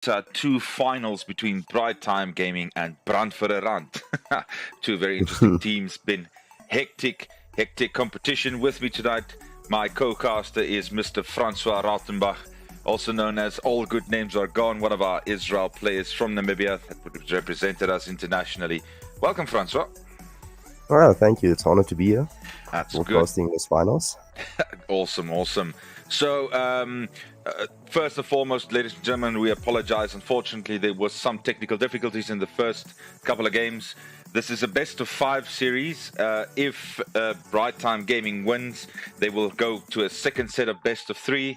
two finals between Bright Time Gaming and Brandfurerand. Two very interesting teams. Been hectic competition. With me tonight, my co-caster is Mr. Francois Rautenbach, also known as All Good Names Are Gone, one of our Israel players from Namibia that would have represented us internationally. Welcome, Francois. Well, thank you. It's an honor to be here. That's broadcasting good. This finals. Awesome. So, first and foremost, ladies and gentlemen, we apologize. Unfortunately, there was some technical difficulties in the first couple of games. This is a best of 5 series. If Bright Time Gaming wins, they will go to a second set of best of 3.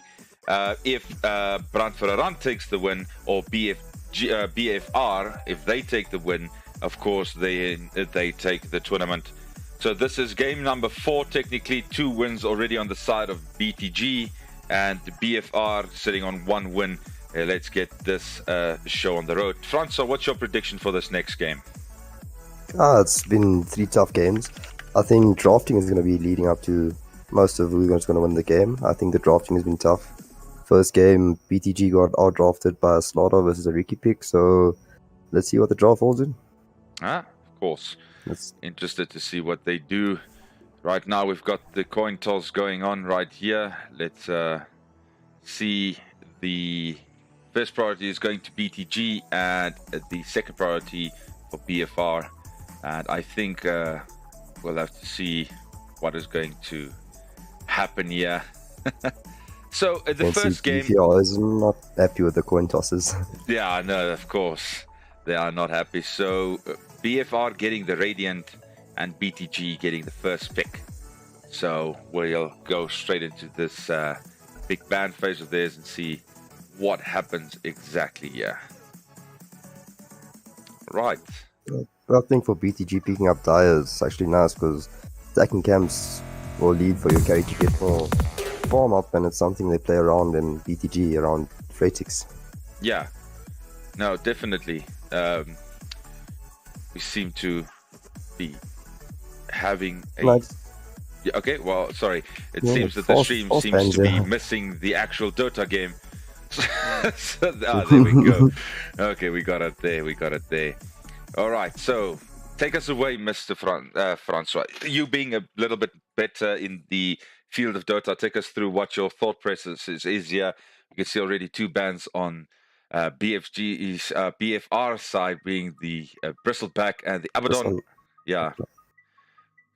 If Brandfurerand takes the win, or BVR, if they take the win, of course, they take the tournament. So this is game number 4, technically 2 wins already on the side of BTG, and the BVR sitting on 1 win. Let's get this show on the road. Francois, what's your prediction for this next game? It's been 3 tough games. I think drafting is going to be leading up to most of who's going to win the game. I think the drafting has been tough. First game, BTG got out-drafted by a Slaughter versus a Ricky pick, so let's see what the draft holds in. Of course. Interested to see what they do. Right now we've got the coin toss going on right here. Let's see. The first priority is going to BTG and the second priority for BVR. And I think we'll have to see what is going to happen here. So the first game, BVR is not happy with the coin tosses. Yeah, no, of course they are not happy. So BVR getting the Radiant and BTG getting the first pick. So we'll go straight into this big band phase of theirs and see what happens exactly here. Right. I think for BTG picking up Dire is actually nice because attacking camps will lead for your carry to get more farm up, and it's something they play around in BTG around Freitix. Yeah. No, definitely. We seem to be having a... Yeah, okay, well, sorry. It seems that the stream seems to be missing the actual Dota game. So, there we go. Okay, we got it there. All right, so take us away, Mr. Francois. You being a little bit better in the field of Dota, take us through what your thought process is here. You can see already 2 bans on BFG's BVR side, being the Bristleback and the Abaddon. Yeah.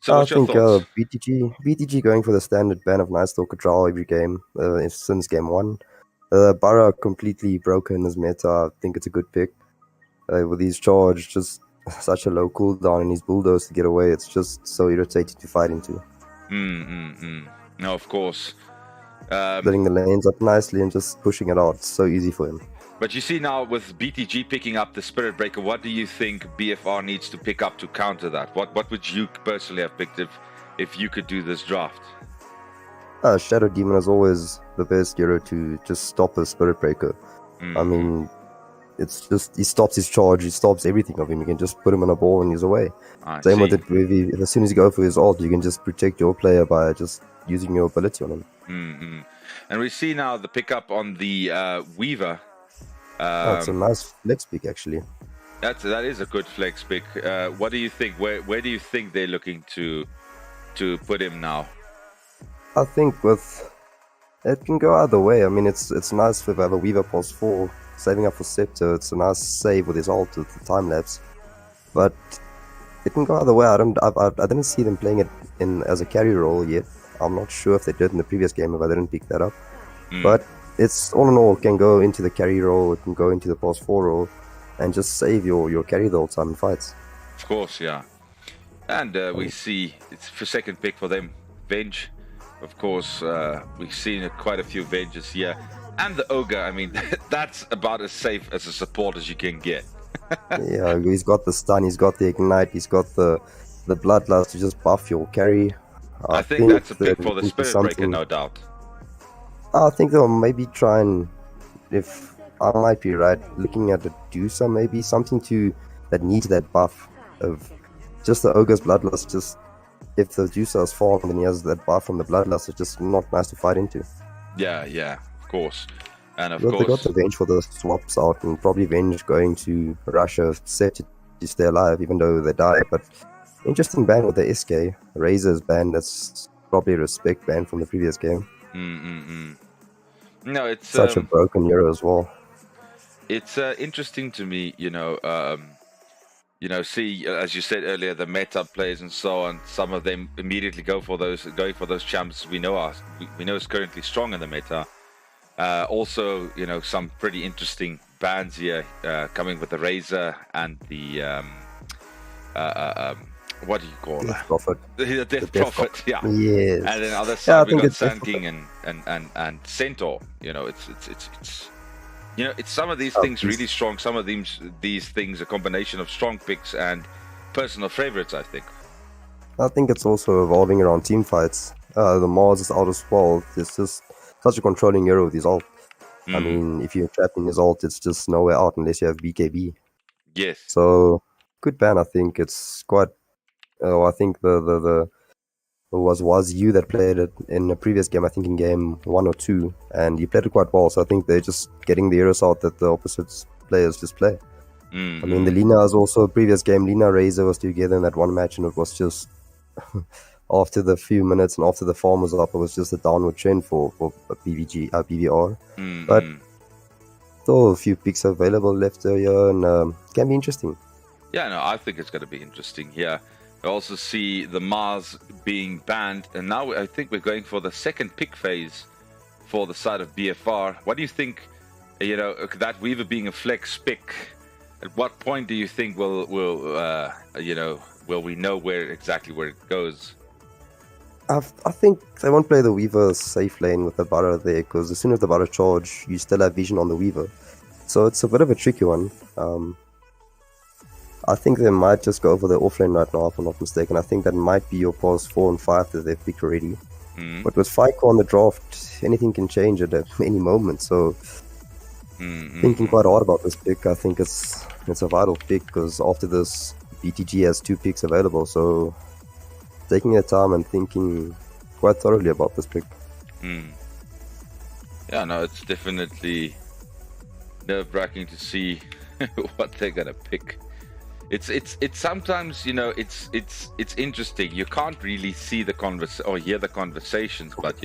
So what's your thoughts? BTG going for the standard ban of Night Stalker Drow every game since game 1. Bara completely broken his meta. I think it's a good pick. With his charge, just such a low cooldown, and his bulldoze to get away, it's just so irritating to fight into. No, of course. Setting the lanes up nicely and just pushing it out. It's so easy for him. But you see now with BTG picking up the Spirit Breaker, what do you think BVR needs to pick up to counter that? What would you personally have picked if you could do this draft? Shadow Demon is always the best hero to just stop a Spirit Breaker. I mean, it's just, he stops his charge, he stops everything of him. You can just put him on a ball and he's away. Same with it, as soon as you go for his ult, you can just protect your player by just using your ability on him. And we see now the pickup on the Weaver. That's a nice flex pick, actually. That is a good flex pick. What do you think? Where do you think they're looking to put him now? I think it can go either way. I mean, it's nice if I have a Weaver pulse 4 saving up for Scepter. It's a nice save with his ult with the time lapse, but it can go either way. I didn't see them playing it as a carry role yet. I'm not sure if they did in the previous game if I didn't pick that up, but it's all in all, it can go into the carry role, it can go into the pulse 4 role, and just save your carry the whole time in fights. Of course, yeah. And we see it's for second pick for them, Venge. Of course, we've seen quite a few Venges here. And the Ogre, I mean, that's about as safe as a support as you can get. Yeah, he's got the stun, he's got the ignite, he's got the bloodlust to just buff your carry. I think that's a pick for the Spirit Breaker, no doubt. I think they'll maybe try and, if I might be right, looking at the Dusa, maybe something that needs that buff of just the Ogre's bloodlust. Just if the Dusa is farmed and he has that buff from the bloodlust, it's just not nice to fight into. Yeah, of course. And of But they got course, the Venge for the swaps out, and probably Venge going to Russia set to stay alive, even though they die. But interesting ban with the SK. Razor's ban, that's probably a respect ban from the previous game. no, it's Such a broken hero as well. It's interesting to me, see, as you said earlier, the meta players and so on. Some of them immediately going for those champs we know is currently strong in the meta. Also, some pretty interesting bans here coming with the Razor and the what do you call it? Prophet. The Death Prophet, yeah. Yes. And then other side we got Sand Death King and Centaur. It's some of these things really strong. Some of these things a combination of strong picks and personal favorites, I think. I think it's also evolving around team fights. The Mars is out as well. It's just such a controlling hero with his ult. I mean, if you're trapped in his ult, it's just nowhere out unless you have BKB. Yes. So good ban. I think it's quite. I think the was you that played it in a previous game. I think in game 1 or 2, and you played it quite well. So I think they're just getting the heroes out that the opposite players just play. I mean, the Lina is also a previous game. Lina Razor was together in that one match, and it was just after the few minutes and after the farm was up, it was just a downward trend for BVR. But still a few picks available left here, and can be interesting. Yeah, no, I think it's going to be interesting here. I also see the Mars being banned, and now I think we're going for the second pick phase for the side of BFR. What do you think? That Weaver being a flex pick. At what point do you think will we know where it goes? I think they won't play the Weaver safe lane with the Butter there, because as soon as the Butter charge, you still have vision on the Weaver. So it's a bit of a tricky one. I think they might just go for the offlane right now, if I'm not mistaken. I think that might be your pause 4 and 5 that they've picked already. But with FICO on the draft, anything can change at any moment. So thinking quite hard about this pick. I think it's a vital pick, because after this, BTG has 2 picks available. So taking your time and thinking quite thoroughly about this pick. Yeah, no, it's definitely nerve-wracking to see what they're gonna pick. It's sometimes it's interesting. You can't really see the or hear the conversations, but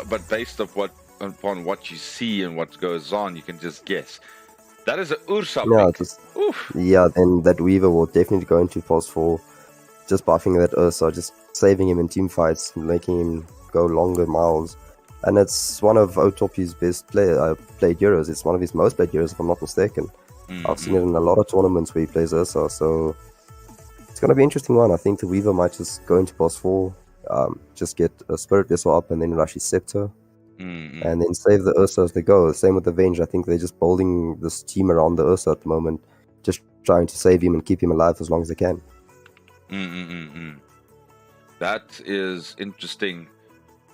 but based upon what you see and what goes on, you can just guess. That is a Ursa pick. Yeah, then that Weaver will definitely go into pause 4, just buffing that Ursa, just saving him in team fights, making him go longer miles. And it's one of Otopi's best played heroes. It's one of his most played heroes, if I'm not mistaken. I've seen it in a lot of tournaments where he plays Ursa, so it's going to be an interesting one. I think the Weaver might just go into boss 4, just get a Spirit Vessel up and then rush his Scepter, and then save the Ursa as they go. Same with the Venge. I think they're just building this team around the Ursa at the moment, just trying to save him and keep him alive as long as they can. That is interesting.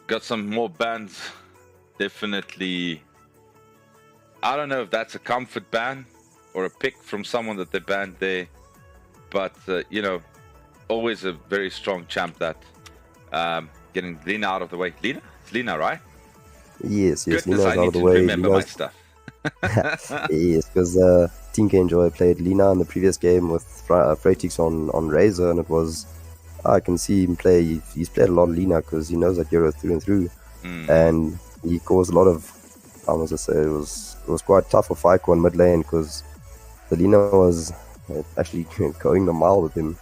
Got some more bans. Definitely. I don't know if that's a comfort ban or a pick from someone that they banned there, but always a very strong champ. That getting Lina out of the way. It's Lina, right? Yes, Goodness, Lina's I out need of the to way. remember my stuff. Yes, because Tinker Enjoy played Lina in the previous game with Freitix on Razor, and it was, I can see him play. He's played a lot of Lina because he knows that hero through and through, and he caused a lot of. I must say it was quite tough for FICO in mid lane, because the Lina was actually going the mile with him,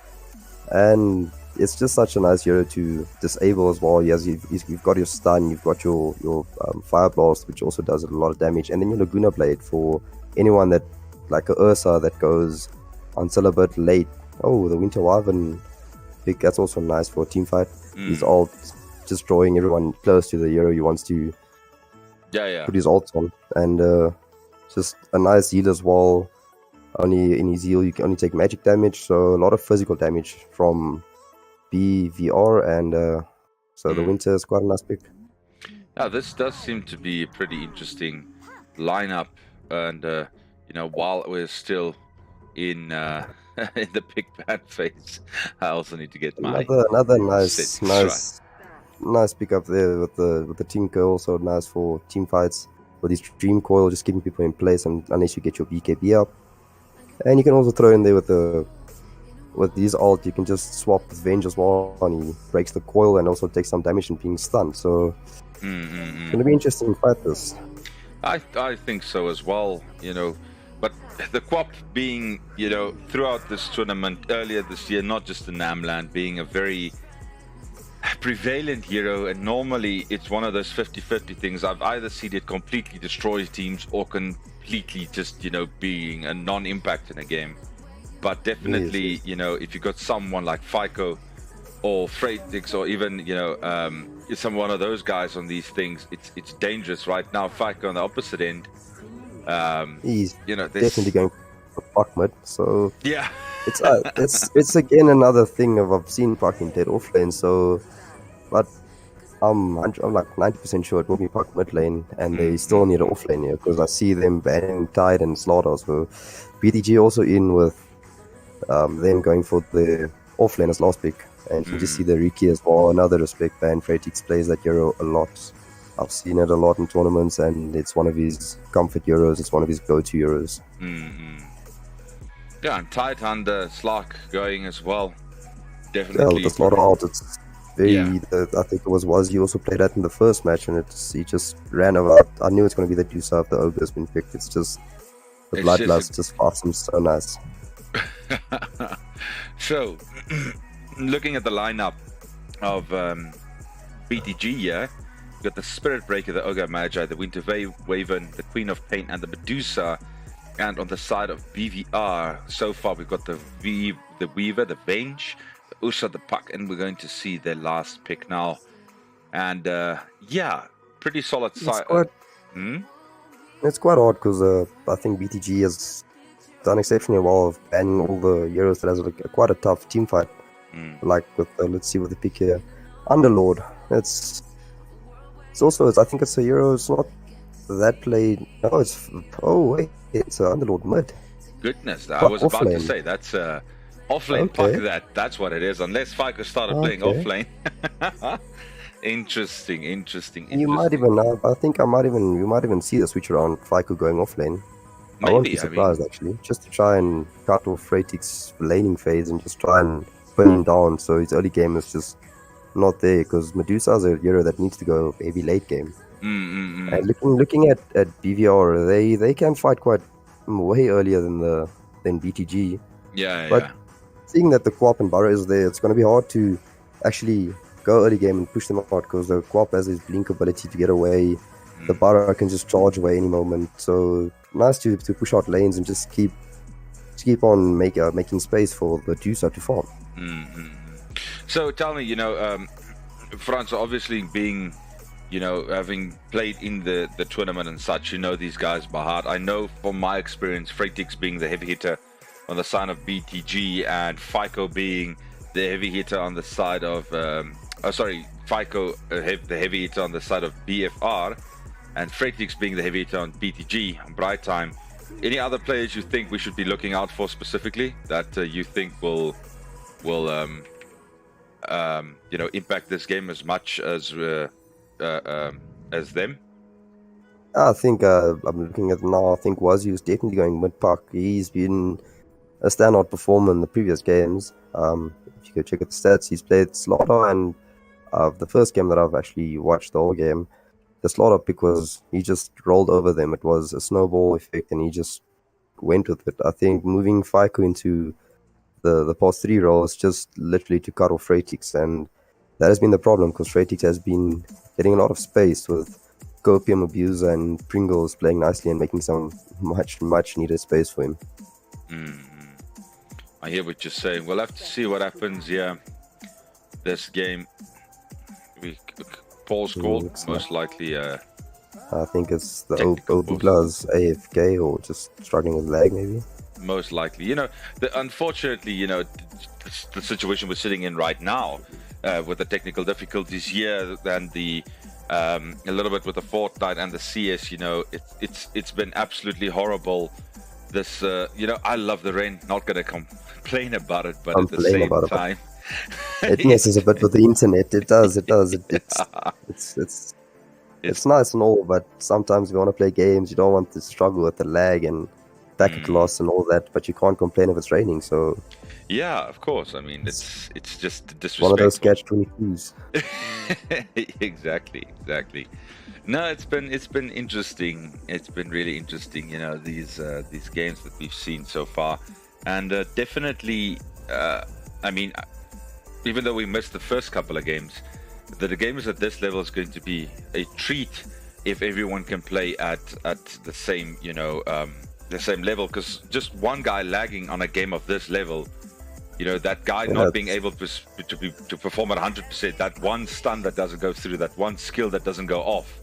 and it's just such a nice hero to disable as well. You've got your stun, you've got your fire blast, which also does a lot of damage, and then your Laguna Blade for anyone that, like a Ursa that goes until a bit late. Oh, the Winter Wyvern pick, that's also nice for a team fight. He's ult, just drawing everyone close to the hero he wants to put his ult on, and just a nice heal as well. Only in his heal you can only take magic damage, so a lot of physical damage from BVR, and so the Winter is quite a nice pick. This does seem to be a pretty interesting lineup, and while we're still in in the pick ban phase, I also need to get my another nice pick up there with the Tinker, also nice for team fights. with his Dream Coil, just keeping people in place unless you get your BKB up. And you can also throw in there with his ult, you can just swap with Venge as well, and he breaks the coil and also takes some damage and being stunned. So it's going to be interesting to fight this. I think so as well, but the Quap being, throughout this tournament earlier this year, not just the NamLAN, being a very prevalent hero, and normally it's one of those 50-50 things. I've either seen it completely destroy teams or completely just, being a non-impact in a game. But definitely, if you got someone like FICO or Freightix or even, some one of those guys on these things, it's dangerous right now. FICO on the opposite end, he's definitely going for Puck mid. So yeah, it's again another thing of I've seen Puck in dead offlane. So, but I'm like 90% sure it will be Puck mid lane, and they still need an offlane here because I see them banning Tide and Slaughter. So BTG also in with them going for the offlane as last pick. And you just see the Riki as well, another respect ban. Freightix plays that hero a lot. I've seen it a lot in tournaments, and it's one of his comfort heroes. It's one of his go-to heroes. Yeah, and Tide under Slark going as well. Definitely. Yeah, the Slaughter out, it's very, I think it was you also played that in the first match, and he just ran over. I knew it's going to be the deuce after Ogre's been picked. It's just, the Bloodlust just fast him so nice. So, looking at the lineup of BTG here, we've got the Spirit Breaker, the Ogre Magi, the Winter Waven, the Queen of Pain, and the Medusa. And on the side of BVR, so far we've got the Weaver, the Venge, the Usha, the Puck, and we're going to see their last pick now. And yeah, pretty solid side. It's quite odd because I think BTG has done exceptionally well of banning all the heroes that has quite a tough team fight. Like with let's see what the pick here, Underlord. It's also I think it's a hero. It's not that played. No, it's it's Underlord mid. Goodness, I was about to say that's offlane Puck. That's what it is. Unless FICO started playing offlane. Interesting. You might even I think we might even see the switch around FICO going offlane. I won't be surprised actually, just to try and cut off Freightix laning phase and just try and put him down so his early game is just not there, because Medusa is a hero that needs to go heavy late game. And looking at BVR, they can fight quite way earlier than BTG. But seeing that the Quap and Burrow is there, it's going to be hard to actually go early game and push them out, because the Quap has his blink ability to get away. The Burrow can just charge away any moment. So nice to push out lanes and just keep on making space for the Medusa to farm. So tell me, Franz, obviously being, having played in the tournament and such, these guys by heart. I know from my experience, Freightix being the heavy hitter on the side of BTG, and FICO being the heavy hitter on the side of, FICO the heavy hitter on the side of BFR, and Freightix being the heavy hitter on BTG on Bright Time. Any other players you think we should be looking out for specifically that you think will impact this game as much as them? I think I'm looking at now. I think Wazzy is definitely going mid Puck. He's been a standout performer in the previous games. If you go check out the stats, he's played Slaughter, and the first game that I've actually watched the whole game, the Slaughter pick was he just rolled over them. It was a snowball effect, and he just went with it. I think moving FICO into the past 3 roles just literally to cut off Freightix, and that has been the problem, because Freightix has been getting a lot of space with Copium, Abuser, and Pringles playing nicely and making some much needed space for him. I hear what you're saying. We'll have to see what happens here. This game, Paul's call, most likely. I think it's the Obugla's AFK or just struggling with lag, maybe. Most likely. Unfortunately, the situation we're sitting in right now, with the technical difficulties here and the a little bit with the Fortnite and the CS, it's been absolutely horrible. This, I love the rain. Not gonna complain about it, but at the same time, it messes a bit with the internet. It does. It's it's nice and all, but sometimes if you want to play games, you don't want to struggle with the lag and packet loss and all that, but you can't complain if it's raining, so... Yeah, of course. I mean, it's just disrespectful. One of those catch-22s. Exactly. No, it's been interesting. It's been really interesting, you know, these games that we've seen so far, and definitely, I mean, even though we missed the first couple of games, the games at this level is going to be a treat if everyone can play at the same, you know, the same level. Because just one guy lagging on a game of this level, you know, that guy not being able to perform at 100%, that one stun that doesn't go through, that one skill that doesn't go off,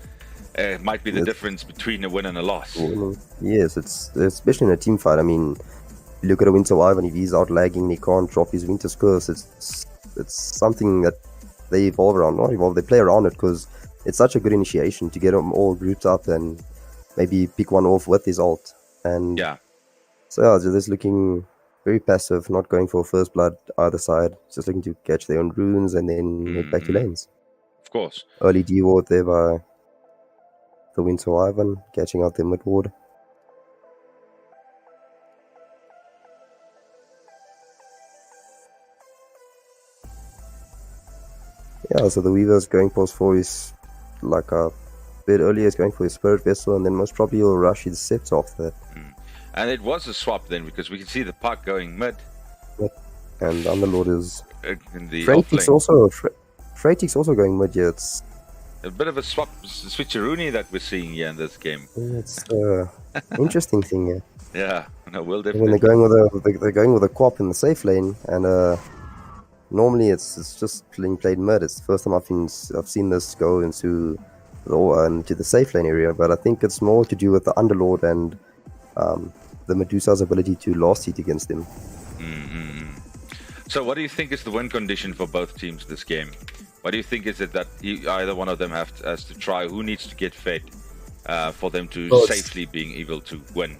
might be the difference between a win and a loss. Yes, it's especially in a team fight. I mean, you look at a Winter Wyvern, if he's out lagging, he can't drop his Winter's Curse. It's something that they evolve around, not evolve, they play around it, because it's such a good initiation to get them all grouped up and maybe pick one off with his ult. And yeah, so yeah, they're just looking very passive, not going for first blood either side, just looking to catch their own runes and then head back to lanes. Of course. Early D ward there by the Winter Wyvern, catching out their mid ward. Yeah, so the Weaver's going post 4 is like a bit earlier, is going for his Spirit Vessel, and then most probably he'll rush his Scepter off that. And it was a swap then, because we can see the puck going mid. Yep. And Underlord is... in the Freyatic's also going mid, yeah. It's a bit of a swap, switcheroony that we're seeing here in this game. It's interesting thing, yeah. Yeah, no, we'll definitely... When they're going with a Quap in the safe lane, and normally it's just being played mid. It's the first time I've seen this go into the safe lane area, but I think it's more to do with the Underlord and the Medusa's ability to last hit against them. So what do you think is the win condition for both teams this game? What do you think is it that either one of them has to try? Who needs to get fed for them to safely being able to win?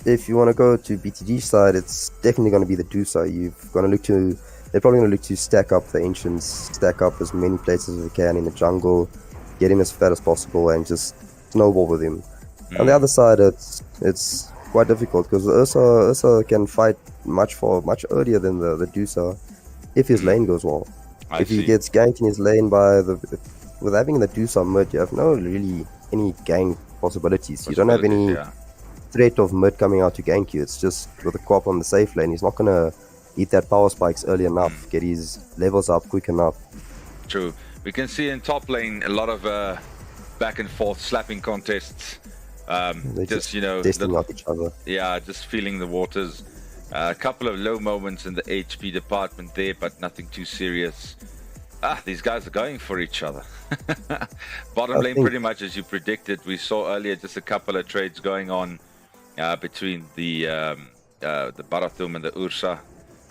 If you want to go to BTG side, it's definitely going to be the Dusa. They're probably going to look to stack up the Ancients, stack up as many places as they can in the jungle, get him as fat as possible, and just snowball with him. On the other side, it's quite difficult, because Ursa can fight much earlier than the Dusa if his lane goes well. If he gets ganked in his lane with having the Dusa mid, you have no really any gank possibilities. You don't have any threat of mid coming out to gank you. It's just with a Quap on the safe lane, he's not going to eat that power spikes early enough, get his levels up quick enough. True. We can see in top lane a lot of back and forth slapping contests. Just, you know, testing out each other. Yeah, just feeling the waters. A couple of low moments in the HP department there, but nothing too serious. These guys are going for each other. Bottom lane, pretty much as you predicted. We saw earlier just a couple of trades going on between the Barathum and the Ursa.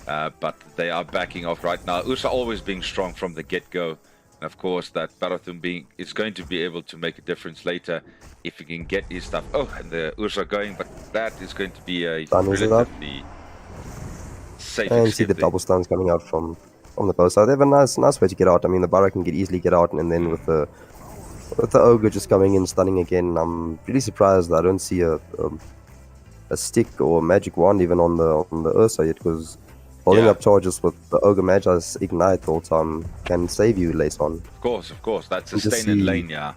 But they are backing off right now. Ursa always being strong from the get-go. And of course, that Barathum is going to be able to make a difference later if he can get his stuff. Oh, and the Ursa going, but that is going to be a relatively safe and you see the double stuns coming out from the post side. They have a nice way to get out. I mean, the Bara can easily get out, and then with the Ogre just coming in, stunning again, I'm really surprised that I don't see a stick or a magic wand even on the Ursa yet, because holding up charges with the Ogre Magi's Ignite the whole time can save you later on. Of course. That's sustain in lane, yeah.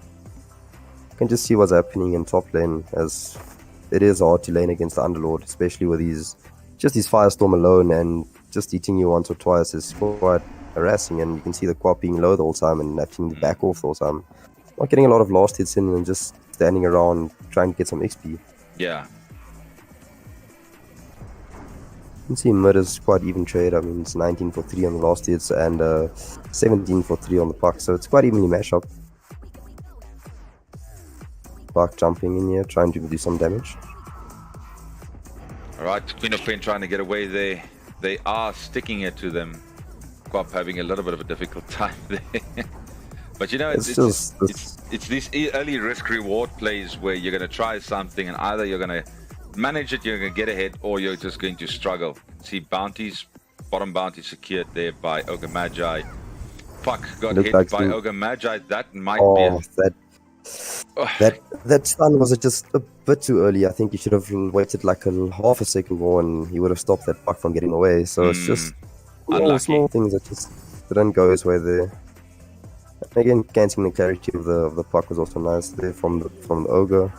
You can just see what's happening in top lane, as it is hard to lane against the Underlord, especially with his Firestorm alone, and just eating you once or twice is quite harassing, and you can see the Quap being low the whole time and having to back off the whole time. Not getting a lot of last hits in and just standing around trying to get some XP. Yeah. You can see mid is quite even trade. I mean, it's 19 for 3 on the last hits and 17 for 3 on the puck, so it's quite evenly mashed up. Puck jumping in here, trying to do some damage. Alright, Queen of Pain trying to get away there. They are sticking it to them. Quap having a little bit of a difficult time there. But you know, it's these early risk-reward plays where you're going to try something and either you're going to manage it, you're going to get ahead, or you're just going to struggle. See bounties, bottom bounty secured there by Ogre Magi. Puck got hit by Ogre Magi. That might be That stun was just a bit too early. I think he should have waited like a half a second more, and he would have stopped that puck from getting away. So it's just small things that just didn't go his way there. And again, cancelling the clarity of the puck was also nice there from the ogre.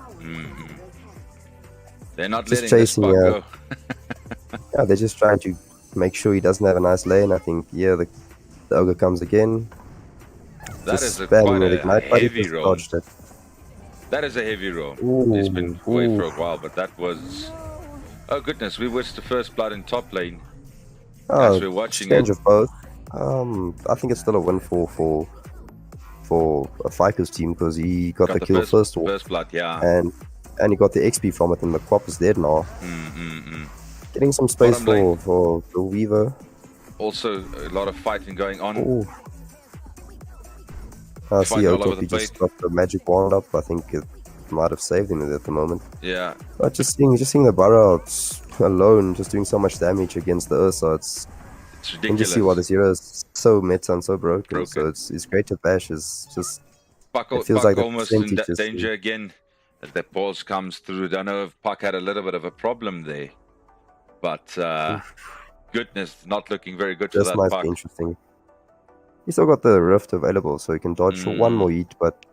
They're not just letting chasing, this puck go. Yeah, they're just trying to make sure he doesn't have a nice lane. I think, yeah, the ogre comes again. That is quite a heavy roll. That is a heavy roll. He's been away for a while, but that was... Oh goodness, we watched the first blood in top lane. As we're watching it. Of both. I think it's still a win for Fiko's team, because he got the kill first blood, yeah. And he got the XP from it, and the Quap is dead now. Getting some space for the Weaver. Also, a lot of fighting going on. I see Otop, he just got the magic wand up. I think it might have saved him at the moment. Yeah. But just seeing the Burrow alone, just doing so much damage against the Ursa, it's ridiculous. You can just see why this hero is so meta and so broken. So it's great to bash. It's just... Puck feels like almost in danger again. As the pulse comes through. I don't know if Puck had a little bit of a problem there. But, goodness, not looking very good for that Puck. Might be interesting. He's still got the Rift available, so he can dodge for one more hit, but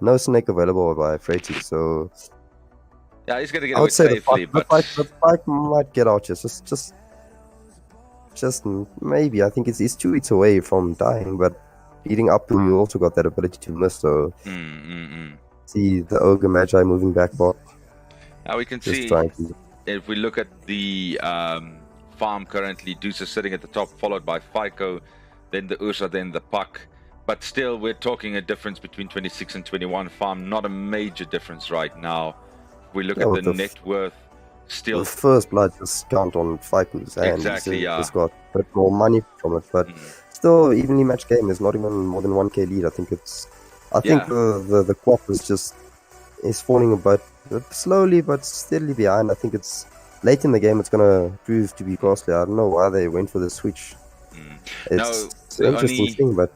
no Snake available by Freighty, so... Yeah, he's going to get away safely, but... The fight might get out just maybe. I think he's 2 hits away from dying, but eating up, you also got that ability to miss, so... See the Ogre Magi moving back bot. Now we can see, if we look at the farm currently, Deuce is sitting at the top, followed by Fiko, then the Ursa, then the Puck. But still, we're talking a difference between 26 and 21 farm. Not a major difference right now. If we look at the net worth, still... The first blood just count on Fiko's hand. Exactly, He's got a bit more money from it, but still, evenly matched game. There's not even more than 1k lead. I think the Quap is falling a bit slowly but steadily behind. I think it's late in the game. It's gonna prove to be costly. I don't know why they went for the switch. It's an interesting thing, but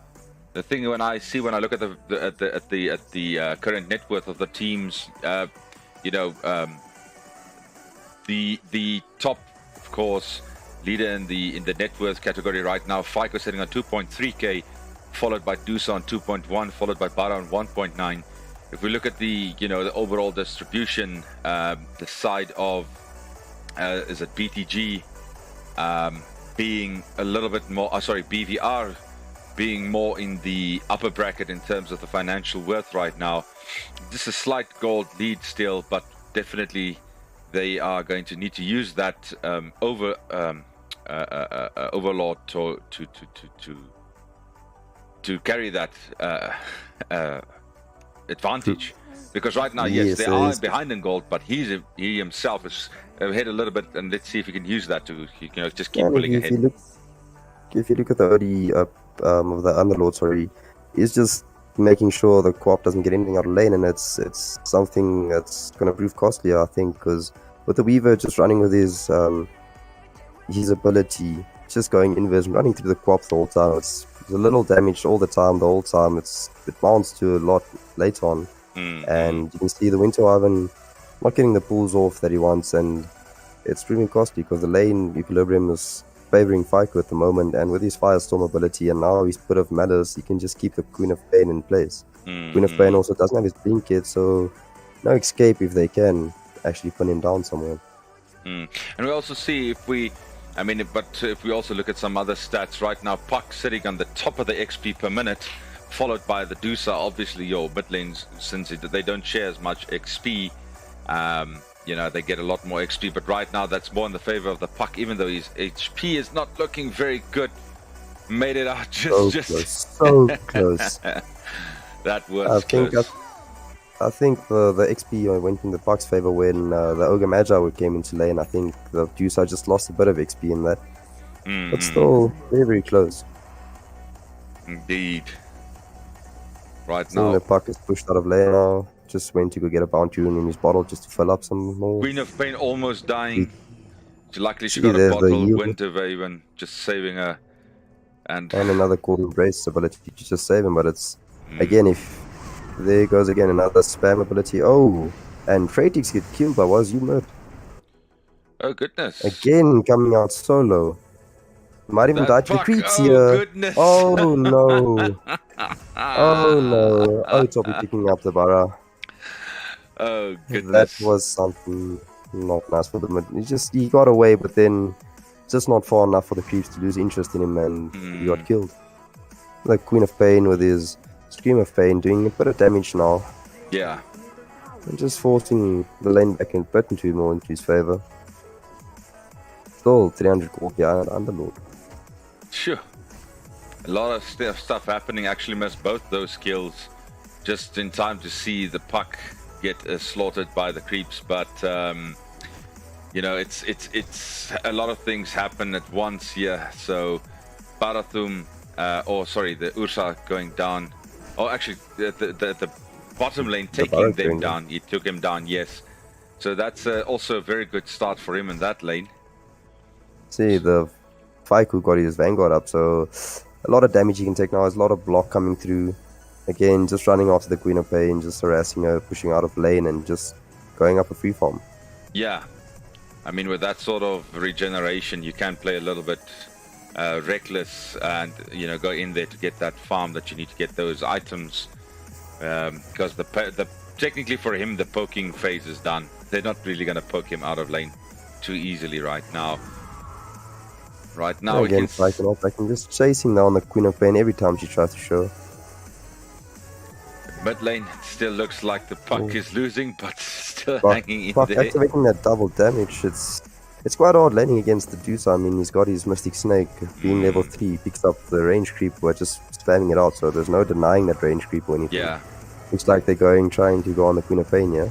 the thing when I look at the current net worth of the teams, the top, of course, leader in the net worth category right now, Fiko sitting on 2.3k, followed by Dusa on 2.1, followed by Bara on 1.9. If we look at the overall distribution, the side of is it BTG being a little bit more, BVR being more in the upper bracket in terms of the financial worth right now. Just a slight gold lead still, but definitely they are going to need to use that overlord to carry that advantage, because right now, yes, they are behind in gold, but he himself is ahead a little bit, and let's see if he can use that to just keep pulling ahead. If you look at the OD of the Underlord, he's just making sure the Quap doesn't get anything out of lane, and it's something that's going to prove costly, I think, because with the Weaver just running with his ability, just going inverse and running through the Quap the whole time, it's a little damage all the whole time. It mounts to a lot later on, and you can see the Winter Wyvern not getting the pulls off that he wants, and it's proving costly because the lane equilibrium is favoring Fiko at the moment, and with his Firestorm ability and now his bit of Malice, he can just keep the Queen of Pain in place. Queen of Pain also doesn't have his blink yet, so no escape if they can actually pin him down somewhere. And we also see if we also look at some other stats right now, Puck sitting on the top of the XP per minute, followed by the Dusa. Obviously, your mid lanes, since they don't share as much XP, they get a lot more XP. But right now, that's more in the favor of the Puck, even though his HP is not looking very good. Made it out so close. That was close. I think the XP went in the Puck's favor when the Ogre Magi came into lane. I think the Dusa just lost a bit of XP in that. But still very, very close. Indeed. Right now the Puck is pushed out of lane now. Just went to go get a bounty rune in his bottle just to fill up some more. Queen of Pain almost dying. Luckily she got a bottle. Winter Raven just saving her. And another Cold Embrace ability to just save him, but it's again, if There goes again another spam ability. Oh, and Freitix get killed by Was You Mert. Oh goodness. Again coming out solo. Might even die to the creeps Oh here. goodness. Oh no. Oh no. Oh, Toppy picking up the Bara. Oh goodness. That was something not nice for them. He got away, but then just not far enough for the creeps to lose interest in him, and he got killed. The Queen of Pain with his Scream of Pain doing a bit of damage now. Yeah. And just forcing the lane back in bit into more into his favor. Still 300 gold behind Underlord. Sure. A lot of stuff happening. Actually missed both those kills just in time to see the puck get slaughtered by the creeps, but you know, it's a lot of things happen at once here. So Barathum, the Ursa going down. Oh, actually, the bottom lane taking them down. He took him down, yes. So that's also a very good start for him in that lane. See, the Faiku got his Vanguard up, so a lot of damage he can take now. There's a lot of block coming through. Again, just running after the Queen of Pain, just harassing her, pushing out of lane, and just going up a free farm. Yeah. I mean, with that sort of regeneration, you can play a little bit reckless and, you know, go in there to get that farm that you need to get those items. Because technically for him, the poking phase is done. They're not really going to poke him out of lane too easily right now. Right now, again, fighting off, I can just chasing down the Queen of Pain every time she tries to show. Mid lane still looks like the puck is losing, but still hanging in there. Activating that double damage, it's quite hard laning against the Deuce. I mean, he's got his Mystic Snake being level 3, he picks up the range creep by just spamming it out, so there's no denying that range creep or anything. Yeah. Looks like they're trying to go on the Queen of Pain, yeah?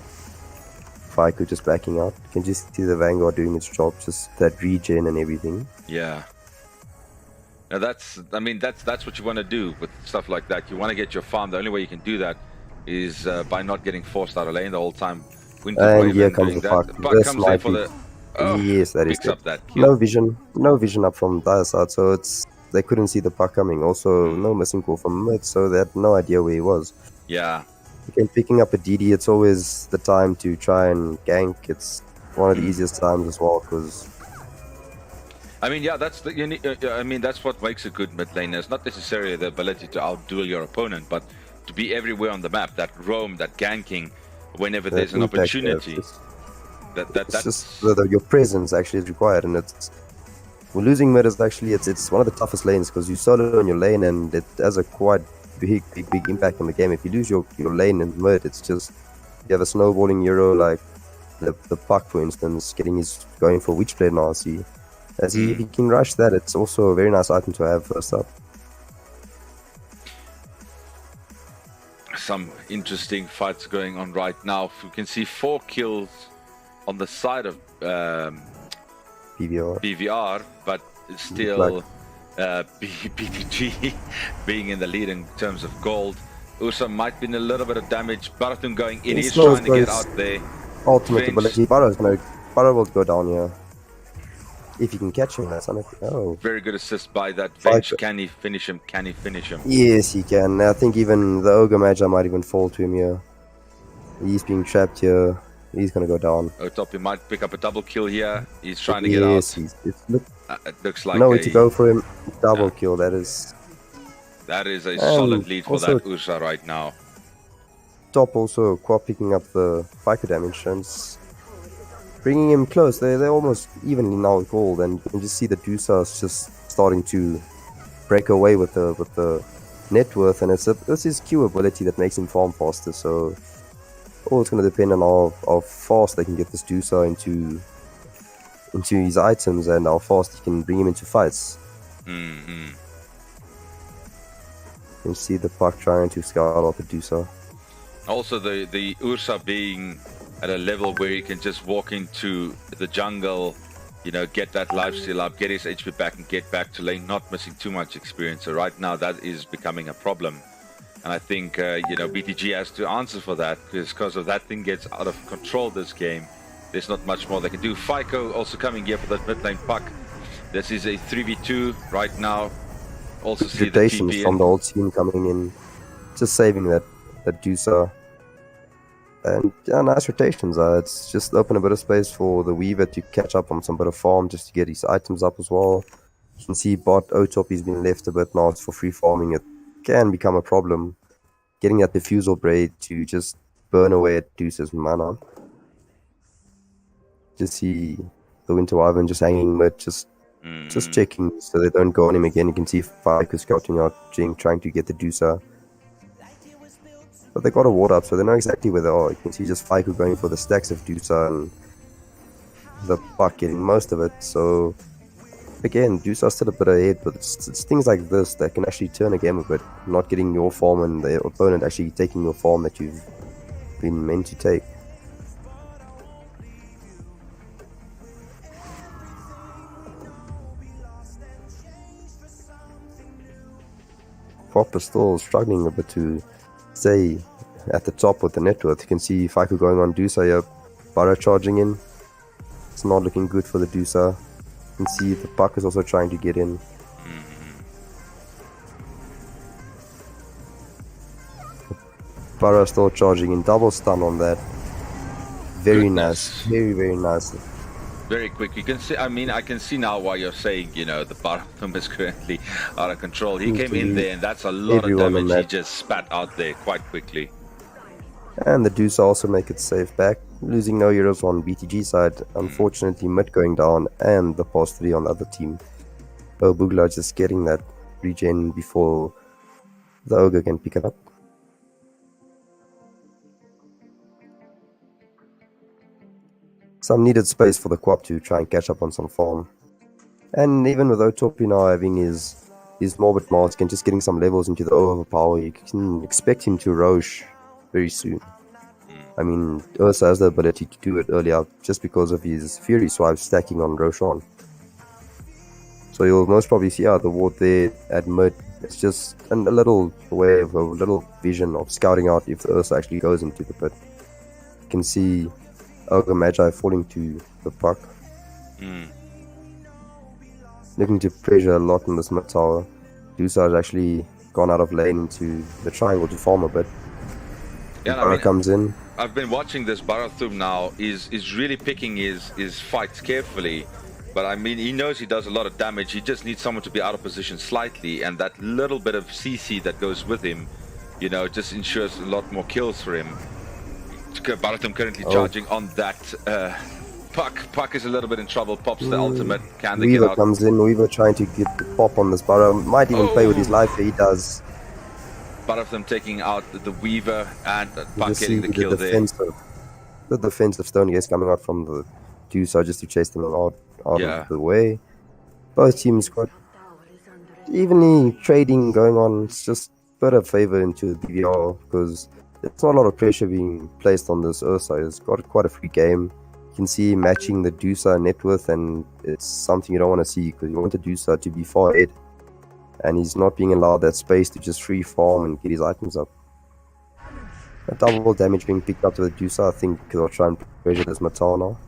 Faiku just backing out. You can just see the Vanguard doing its job, just that regen and everything. Yeah. Now that's what you want to do with stuff like that. You want to get your farm. The only way you can do that is by not getting forced out of lane the whole time. And here comes the puck. Puck comes in for the... Oh, yes, that is up that kill. No vision up from dire side, so they couldn't see the puck coming. Also, no missing call from mid, so they had no idea where he was. Yeah. Again, picking up a DD, it's always the time to try and gank. It's one of the easiest times as well, because... I mean, yeah, that's that's what makes a good mid laner. It's not necessarily the ability to outduel your opponent, but to be everywhere on the map, that roam, that ganking, whenever there's an opportunity. That's just your presence actually is required, and losing mid is actually it's one of the toughest lanes because you solo in your lane, and it has a quite big impact on the game. If you lose your lane in mid, it's just you have a snowballing hero like the puck, for instance, going for Witchblade now. See. If he can rush that, it's also a very nice item to have first up. Some interesting fights going on right now. You can see 4 kills on the side of BVR, but still BTG being in the lead in terms of gold. Ursa might be in a little bit of damage. Barathum going in, he's trying to get out there. Ultimate ability. Bara will go down here. If you can catch him, that's unlucky. Oh. Very good assist by that Venge. Can he finish him? Yes, he can. I think even the Ogre Magi might even fall to him here. He's being trapped here. He's gonna go down. Top, might pick up a double kill here. He's trying to get out. Yes, it looks like nowhere to go for him. Double kill. That is a solid lead for that Ursa right now. Top also picking up the Faiku damage and bringing him close. They're almost evenly now with gold, and you can just see the Dusas just starting to break away with the net worth, and it's his Q ability that makes him farm faster. So all it's going to depend on how fast they can get this Dusa into his items and how fast he can bring him into fights. You can see the puck trying to scout out the Dusa. Also, the Ursa being at a level where he can just walk into the jungle, you know, get that lifesteal up, get his HP back, and get back to lane, not missing too much experience. So right now, that is becoming a problem. And I think, BTG has to answer for that, because if that thing gets out of control this game, there's not much more they can do. Faiko also coming here for that mid lane puck. This is a 3v2 right now. Also see the TP from the old team coming in, just saving that that juicer. And yeah, nice rotations. It's just open a bit of space for the Weaver to catch up on some bit of farm just to get his items up as well. You can see bot Otop has been left a bit now for free farming. It can become a problem. Getting that diffusal braid to just burn away at Deuce's mana. Just see the Winter Wyvern just hanging mid, just checking so they don't go on him again. You can see Faiko scouting out, Jing trying to get the Deucer. But they got a ward up, so they know exactly where they are. You can see just Faiko going for the stacks of Deucer and the Puck getting most of it. So again, Deucer's still a bit ahead, but it's things like this that can actually turn a game a bit. Not getting your farm and the opponent actually taking your farm that you've been meant to take. Pop is still struggling a bit to stay at the top with the net worth. You can see Faiko going on Deucer here, Burrow charging in. It's not looking good for the Deucer. You can see the Puck is also trying to get in. Burrow still charging in, double stun on that. Very nice, very nice. Very quick. You can see. I mean, I can see now why you're saying, you know, the Barathum is currently out of control. He came in there, and that's a lot of damage he just spat out there quite quickly. And the Deuce also make it safe back, losing no heroes on BTG side. Unfortunately, mid going down, and the past 3 on the other team. Bugla just getting that regen before the Ogre can pick it up. Some needed space for the Quap to try and catch up on some farm. And even with Otopi now having his Morbid Mask and just getting some levels into the overpower, you can expect him to Roche very soon. I mean, Ursa has the ability to do it earlier just because of his Fury Swipe stacking on Roshan. So you'll most probably see the ward there at mid. It's just a little wave, a little vision of scouting out if the Ursa actually goes into the pit. You can see Ogre Magi falling to the Puck. Looking to pressure a lot in this mid tower. Dusa has actually gone out of lane into the triangle to farm a bit. Yeah, I mean, comes in. I've been watching this Barathum now. Is really picking his fights carefully. But I mean, he knows he does a lot of damage. He just needs someone to be out of position slightly, and that little bit of CC that goes with him, you know, just ensures a lot more kills for him. Barathum currently charging on that Puck. Puck is a little bit in trouble. Pops the ultimate. Can they get out? Weaver comes in. Weaver trying to get the pop on this Burrow. Might even play with his life. He does. Barathum taking out the Weaver and Puck getting the kill there. The defensive stone gaze coming out from the Deucer just to chase them out of the way. Both teams got evenly trading going on. It's just a bit of favor into the BVR because there's not a lot of pressure being placed on this Ursa. It's got quite a free game. You can see matching the Deucer net worth, and it's something you don't want to see because you want the Deucer to be far ahead. And he's not being allowed that space to just free farm and get his items up. A double damage being picked up to the Deucer, I think, because I'll try and pressure this Matal now.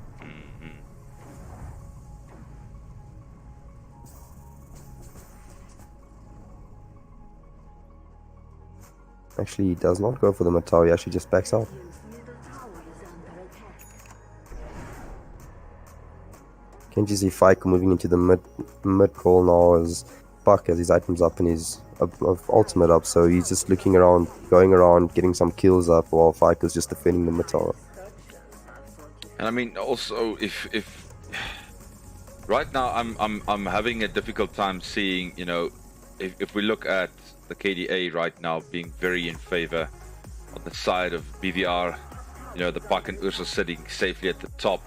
Actually, he does not go for the Matal, he actually just backs out. Can you see Faiko moving into the mid call now as Buck has his items up and his ultimate up, so he's just looking around, going around, getting some kills up while Faiko's just defending the mid tower. And I mean, also, if right now I'm having a difficult time seeing, you know, if we look at the KDA right now being very in favor on the side of BVR, you know, the Puck and Ursa sitting safely at the top.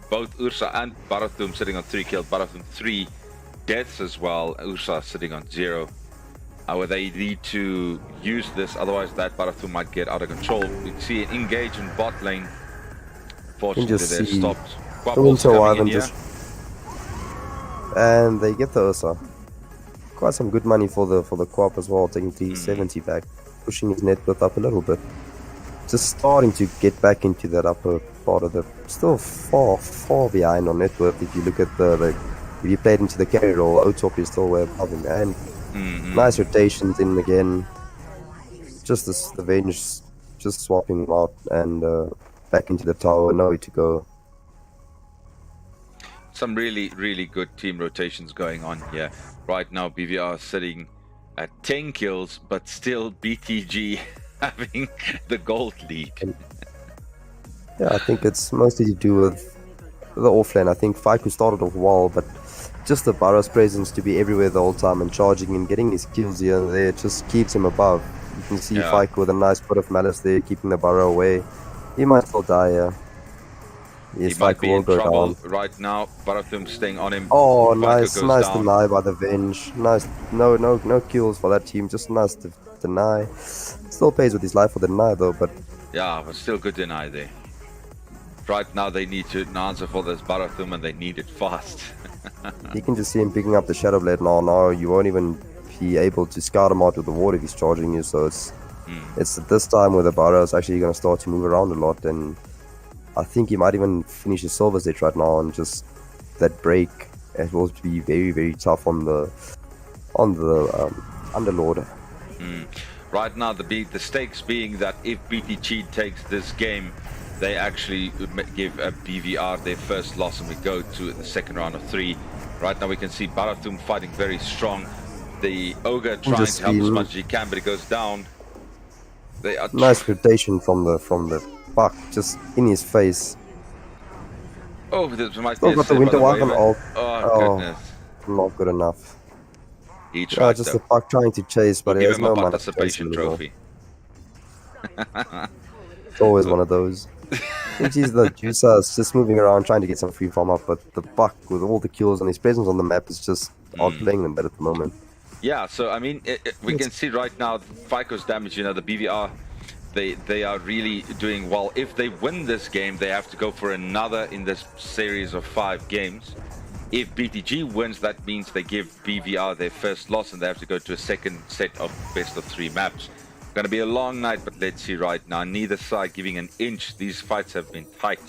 Both Ursa and Barathum sitting on 3 kills, Barathum 3 deaths as well, Ursa sitting on 0. Where they need to use this, otherwise that Barathum might get out of control. You can see it engage in bot lane. Fortunately, they're stopped. And they get the Ursa. Quite some good money for the Quap as well, taking 370 back, pushing his net worth up a little bit. Just starting to get back into that upper part of the, still far behind on net worth. If you look at if you played into the carry role, Otop is still way above him. And nice rotations in again. just the Venge just swapping him out and back into the tower, nowhere to go. Some really, really good team rotations going on here. Right now, BVR sitting at 10 kills, but still BTG having the gold lead. Yeah, I think it's mostly to do with the offlane. I think Faiku started off well, but just the Burrow's presence to be everywhere the whole time and charging and getting his kills here and there just keeps him above. You can see Faiku with a nice bit of malice there, keeping the Burrow away. He might still die here. Yes, he might be in trouble down. right now. Barathum staying on him. Oh, Faiku nice deny by the Venge. Nice, no kills for that team. Just nice to deny. Still pays with his life for the deny though, but yeah, but still good deny there. Right now they need to answer for this Barathum and they need it fast. You can just see him picking up the Shadow Blade now. Now you won't even be able to scout him out with the ward if he's charging you. So it's at this time where the Barrow is actually going to start to move around a lot, and I think he might even finish his silver set right now. And just that break, it will be very, very tough on the Underlord. Right now the stakes being that if BTG takes this game, they actually give BVR their first loss and we go to the second round of 3. Right now we can see Barathum fighting very strong. The Ogre trying to help as much as he can, but he goes down. They are nice rotation from the Buck, just in his face. Oh, this might be got the Winter Wagon ult. Oh, goodness. Not good enough. He tried just the Buck trying to chase, but he has no participation trophy. It's always one of those. Geez, the Juicer is just moving around trying to get some free farm up, but the Buck with all the kills and his presence on the map is just outplaying them better at the moment. Yeah, so I mean, we can see right now Faiku's damage, the BVR, they are really doing well. If they win this game, they have to go for another in this series of 5 games. If BTG wins, that means they give BVR their first loss and they have to go to a second set of best of 3 maps. Going to be a long night, but let's see right now. Neither side giving an inch. These fights have been tight.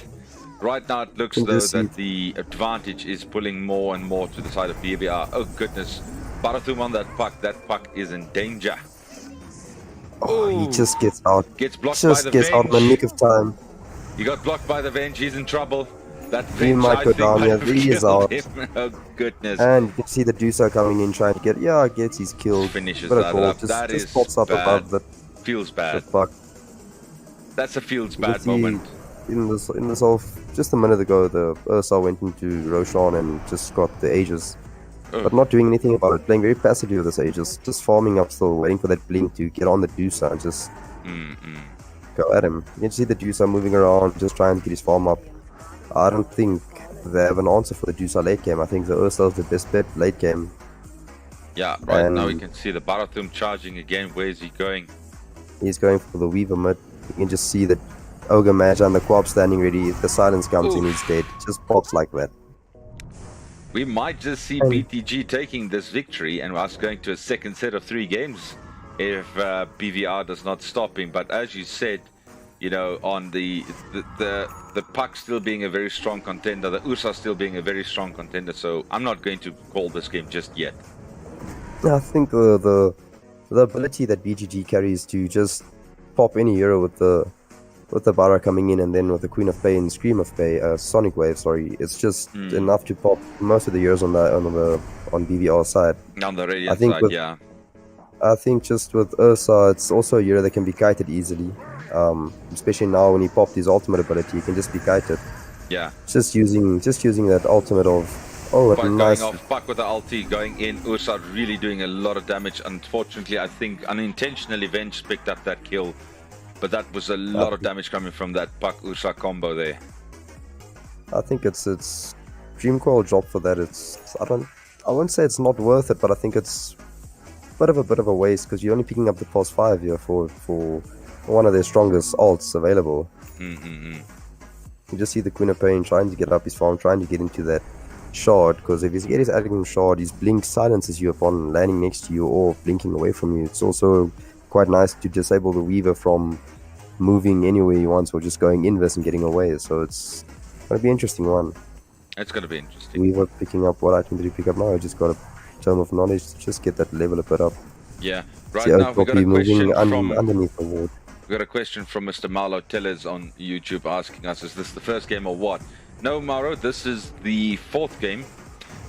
Right now it looks though that the advantage is pulling more and more to the side of BVR. Oh goodness. Barathum on that puck. That puck is in danger. Oh, he just gets out. Gets blocked by the Venge. Gets out in the nick of time. He got blocked by the Venge. He's in trouble. That he might go down here. He is out. Oh goodness. And you can see the Duso coming in trying to gets his kill. Finishes that up. That is pops up bad. Above the feels bad. Buck. That's a feels bad moment. In this whole, just a minute ago, the Ursa went into Roshan and just got the Aegis. But not doing anything about it, playing very passively with this Aegis, just farming up still, waiting for that blink to get on the Dusa and just go at him. You can see the Dusa moving around, just trying to get his farm up. I don't think they have an answer for the Dusa late game. I think the Ursa is the best bet late game. Yeah, right now we can see the Barathum charging again. Where is he going? He's going for the Weaver mid. You can just see the Ogre Magi and the Quab standing ready. The silence comes in, he's dead. Just pops like that. We might just see BTG taking this victory and us going to a second set of 3 games if BVR does not stop him. But as you said, on the Puck still being a very strong contender, the Ursa still being a very strong contender, so I'm not going to call this game just yet. I think the ability that BGG carries to just pop any hero with the Bara coming in and then with the Queen of Pain, Scream of Pain, Sonic Wave, it's just enough to pop most of the heroes on BVR side. On the Radiant side, yeah. I think just with Ursa, it's also a hero that can be kited easily. Especially now when he popped his ultimate ability, he can just be kited. Yeah. Just using that ultimate of going off, Puck with the ulti, going in, Ursa really doing a lot of damage. Unfortunately, I think unintentionally Venge picked up that kill, but that was a lot of damage coming from that Puck Ursa combo there. I think it's Dream Coil job for that. I won't say it's not worth it, but I think it's a bit of a waste because you're only picking up the pulse 5 here for one of their strongest ults available. You just see the Queen of Pain trying to get up his farm, trying to get into that shard, because if he gets adding shard, his blink silences you upon landing next to you or blinking away from you. It's also quite nice to disable the Weaver from moving anywhere he wants or just going inverse and getting away. So it's going to be an interesting one. It's going to be interesting. Weaver picking up, what item did he pick up now? I just got a Tome of Knowledge to just get that level a bit up. Yeah. See Right now, we got a Outcroppy question moving from underneath the ward. we got a question from Mr. Marlo Tellers on YouTube asking us, is this the first game or what? No, Mauro, this is the fourth game.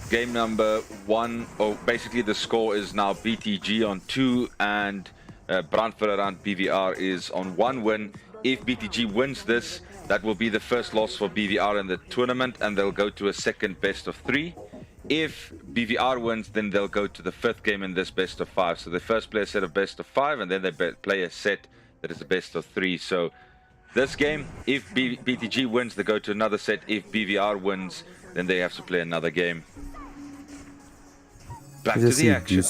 Game number 1. Oh, basically the score is now BTG on 2 and Brandford around BVR is on 1 win. If BTG wins this, that will be the first loss for BVR in the tournament, and they'll go to a second best of 3. If BVR wins, then they'll go to the 5th game in this best of 5. So they first play a set of best of 5, and then they play a set that is a best of 3. So this game, if BTG wins, they go to another set. If BVR wins, then they have to play another game. Back to the action.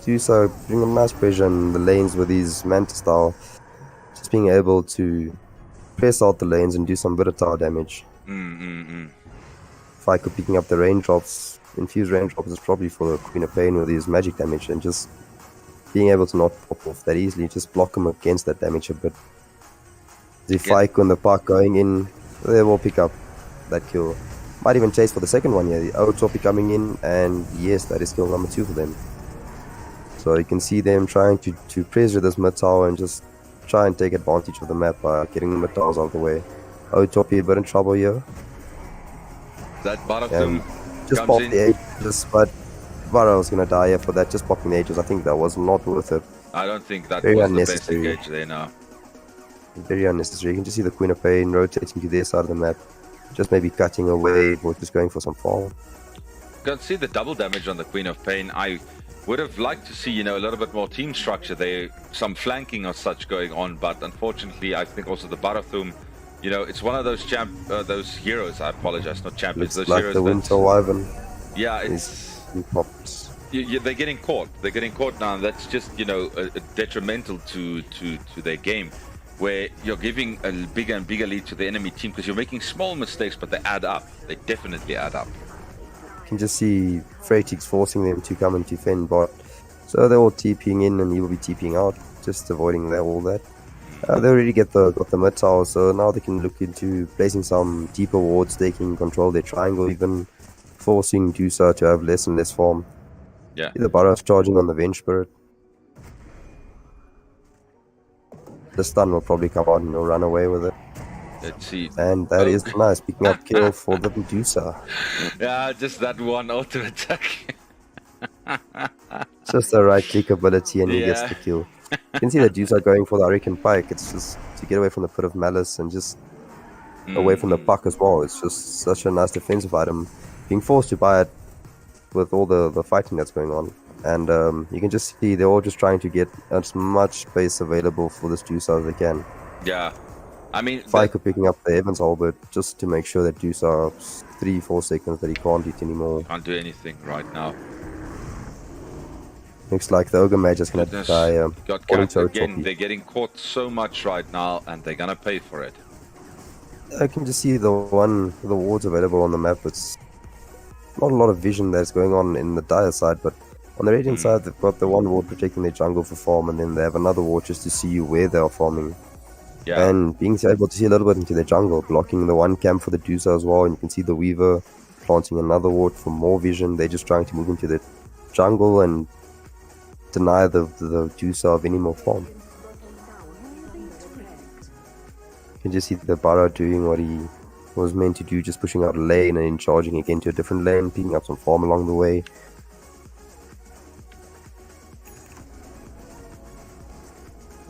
Dusa bringing a nice pressure in the lanes with his Manta style. Just being able to press out the lanes and do some bit of tower damage. Fyko picking up the raindrops, infused raindrops is probably for the Queen of Pain with his magic damage, and just being able to not pop off that easily, just block him against that damage a bit. The Fyko and the Park going in, they will pick up that kill. Might even chase for the second one here. The Outcroppy coming in, and yes, that is kill number 2 for them. So you can see them trying to pressure this mid tower and just try and take advantage of the map by getting the mid towers out of the way. Outcroppy a bit in trouble here. That bottom just pop the ages, but Varro's gonna die here for that. Just popping the ages, I think that was not worth it. I don't think that Very was unnecessary. the best engage there now. Very unnecessary. You can just see the Queen of Pain rotating to their side of the map. Just maybe cutting away or just going for some farm. You can see the double damage on the Queen of Pain. I would have liked to see, you know, a little bit more team structure there, some flanking or such going on, but unfortunately, I think also the Barathum, you know, it's one of those those heroes. I apologize, not champions. Looks those like heroes. the Winter Wyvern. Yeah, it's they're getting caught. They're getting caught now, and that's just, you know, a detrimental to their game, where you're giving a bigger and bigger lead to the enemy team because you're making small mistakes, but they add up. They definitely add up. You can just see Freitix forcing them to come and defend bot. So they're all TPing in, and he will be TPing out, just avoiding all that. They already got the mid tower, so now they can look into placing some deeper wards, taking control of their triangle, even forcing Dusa to have less and less farm. Yeah. The Barrow's charging on the Venge Spirit. The stun will probably come out and he'll run away with it. Let's see. And that is nice, picking up kill for the Medusa. Yeah, just that one auto attack. Just the right click ability and he gets the kill. You can see the Medusa going for the Hurricane Pike. It's just to get away from the Pit of Malice and just away from the puck as well. It's just such a nice defensive item. Being forced to buy it with all the fighting that's going on. And you can just see they're all just trying to get as much space available for this Medusa as they can. Yeah. I mean, Fyko picking up the Evans Albert just to make sure that Medusa 3-4 seconds that he can't eat anymore. Can't do anything right now. Looks like the Ogre Mage is going to die. Got caught again. They're getting caught so much right now, and they're going to pay for it. I can just see the wards available on the map. It's not a lot of vision that's going on in the Dire side, but on the Radiant side, they've got the one ward protecting their jungle for farm, and then they have another ward just to see where they are farming. Yeah. And being able to see a little bit into their jungle, blocking the one camp for the Dusa as well, and you can see the Weaver planting another ward for more vision. They're just trying to move into the jungle and deny the Dusa of any more farm. You can just see the Bara doing what he was meant to do, just pushing out a lane and then charging again to a different lane, picking up some farm along the way.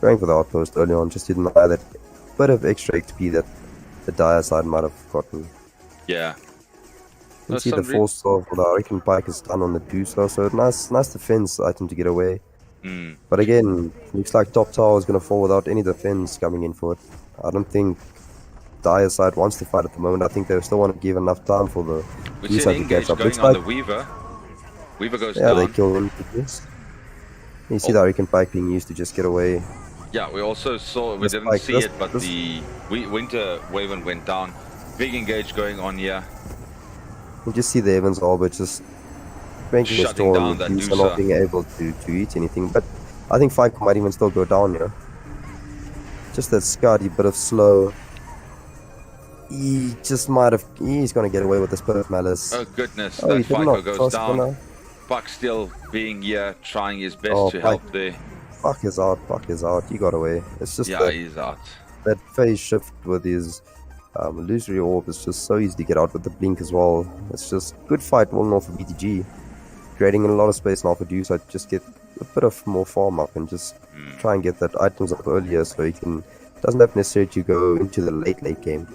Going for the outpost early on just to deny that bit of extra XP that the Dire side might have gotten. Yeah. You can see the force of the Hurricane Pike is done on the Dusa, so nice defense item to get away. But again, looks like top tower is going to fall without any defense coming in for it. I don't think Dire side wants to fight at the moment. I think they still want to give enough time for the Dusa to catch up. Going on the Weaver. Weaver goes down. Yeah, they kill him. You see the Hurricane Pike being used to just get away. Yeah, we also saw, we didn't see it, but the Winter Wyvern went down. Big engage going on here. You just see the Evans Albert just making a storm, Dusa not being able to eat anything. But I think Fyko might even still go down here. Just that scouty bit of slow. He just might have, he's going to get away with this Pit of Malice. Oh goodness, that Fyko goes down. Puck still being here, trying his best Oh, to Puck. help there. Puck is out, Puck is out. He got away. It's just Yeah, he's out. that phase shift with his illusory orb is just so easy to get out with the blink as well. It's just good fight all in all for BTG. Creating a lot of space now for Deuce. Just get a bit of more farm up and just try and get that items up earlier so he doesn't have necessarily to go into the late game.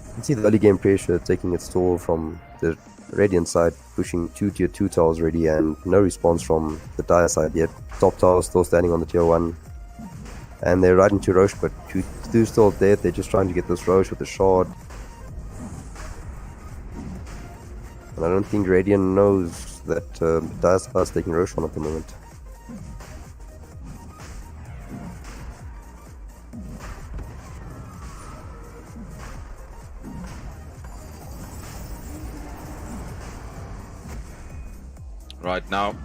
You can see the early game pressure taking its toll from the Radiant side, pushing 2 tier 2 towers already and no response from the Dire side yet. Top tower still standing on the tier 1. And they're right into Roche, but 2 still dead. They're just trying to get this Roche with a shard. And I don't think Radiant knows that Dire side is taking Roche on at the moment. Right now,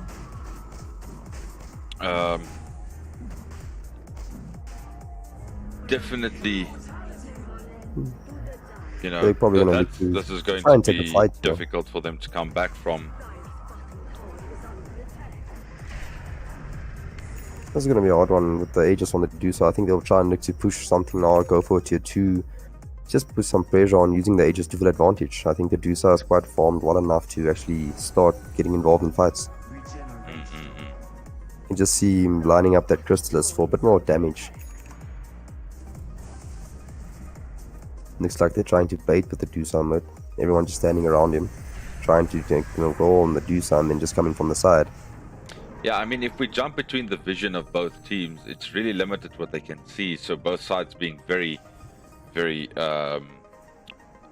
definitely, you know, They're probably gonna need to this is going try and to take be the fight, though. difficult for them to come back from. This is going to be a hard one with the Aegis on the Deuce. I think they'll try and look to push something now, go for a tier 2. Just put some pressure on using the Aegis to full advantage. I think the Deuce is quite formed well enough to actually start getting involved in fights. You can just see him lining up that Crystallis for a bit more damage. Looks like they're trying to bait with the Deuce mode. Everyone just standing around him, trying to go on the Deuce and then just coming from the side. Yeah, I mean, if we jump between the vision of both teams, it's really limited what they can see. So both sides being very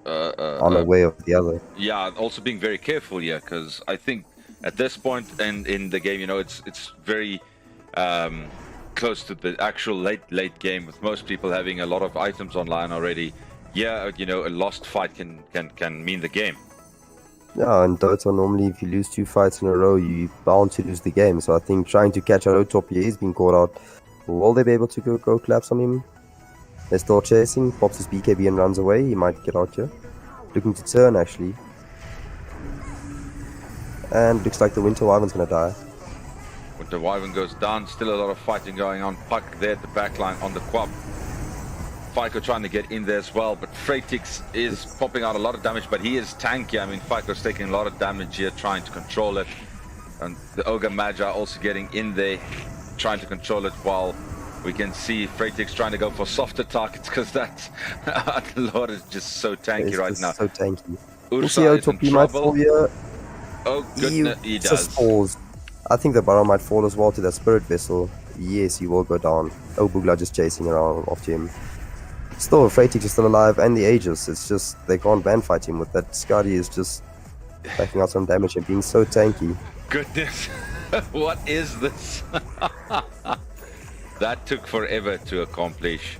unaware of the other. Yeah, also being very careful here, because I think at this point in the game, you know, it's very close to the actual late game, with most people having a lot of items online already. Yeah, you know, a lost fight can mean the game. Yeah, in Dota normally if you lose 2 fights in a row, you're bound to lose the game. So I think trying to catch out top here is being caught out. Will they be able to go collapse on him? They're still chasing, pops his BKB and runs away. He might get out here. Looking to turn actually. And looks like the Winter Wyvern's gonna die. Winter Wyvern goes down, still a lot of fighting going on. Puck there at the backline on the quab. Fico trying to get in there as well, but Freitix is popping out a lot of damage, but he is tanky. I mean, Fico's taking a lot of damage here, trying to control it. And the Ogre Magi also getting in there, trying to control it, while we can see Freitix trying to go for softer targets, because that Lord is just so tanky right now. So tanky. Ursa is in trouble. Here. Oh goodness, he does. Just falls. I think the Baron might fall as well to that Spirit Vessel. Yes, he will go down. Oh, Bugla just chasing around after him. Still, Freitix is still alive, and the Aegis. It's just they can't ban fight him with that. Skadi is just backing out some damage and being so tanky. Goodness, what is this? That took forever to accomplish.